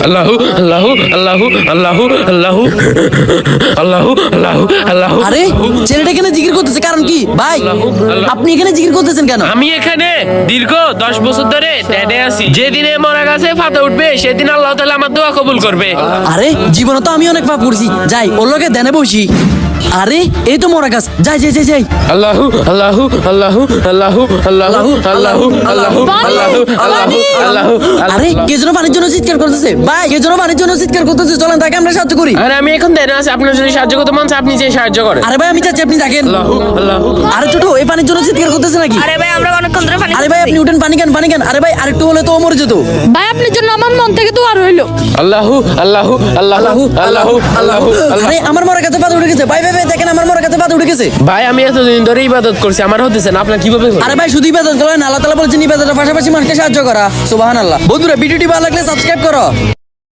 আল্লাহু আল্লাহু আল্লাহু আল্লাহু আল্লাহু আল্লাহু আল্লাহু আল্লাহু। আরে ছেলেটা এখানে জিকির করতেছে কারণ কি ভাই? আপনি এখানে জিকির করতেছেন কেন? আমি এখানে দীর্ঘ 10 বছর ধরে ধ্যানে আছি। যেদিনে মরা গাছে পাতা উঠবে সেদিন আল্লাহ তাআলা আমার দোয়া কবুল করবে। আরে জীবনে তো আমি অনেক পাপ করছি, যাই ওর লোকে ধ্যানে বসি। আরে এই তো মরা গাছ, যাই যাই যাই যাই। আল্লাহু আল্লাহু আল্লাহু আল্লাহু আল্লাহু আল্লাহু আল্লাহু আল্লাহু আল্লাহু আল্লাহু। আরে কে যেন পানির জন্য চিৎকার করতেছে ভাই, কে যেন পানির জন্য চিৎকার করতেছে, চলেন তাকে আমরা সাহায্য করি। আরে আমি এখন ধ্যানে আছি, আপনার যদি সাহায্য করতে মন চায় আপনি যে সাহায্য করেন। আরে ভাই আমি চাচ্ছি আপনি থাকেন। আল্লাহু আল্লাহু। আরে ছোট এই পানির জন্য চিৎকার করতেছে নাকি? আরে ভাই আমরা অনেকক্ষণ ধরে পানি আরে ভাই আপনি উঠেন, পানি খান পানি খান। আরে ভাই আরেকটু হলে তো ও মরে যেত। ভাই আপনার জন্য আমার মন থেকে দোয়া রইলো। আল্লাহু আল্লাহু আল্লাহু আল্লাহু আল্লাহু। আরে আমার মরা গাছে পাতা উঠে গেছে ভাই, ভাই ভাই দেখেন আমার মরা গাছে পাতা উঠে গেছে। ভাই আমি এতদিন ধরে ইবাদত করছি, আমার হতেছে না, আপনার কিভাবে হলো? আরে ভাই শুধু ইবাদত করেন, আল্লাহ তাআলা বলেছেন ইবাদতের পাশাপাশি মানুষকে সাহায্য করা। সুবহানাল্লাহ। বন্ধুরা ভিডিওটি ভালো লাগলে সাবস্ক্রাইব করো।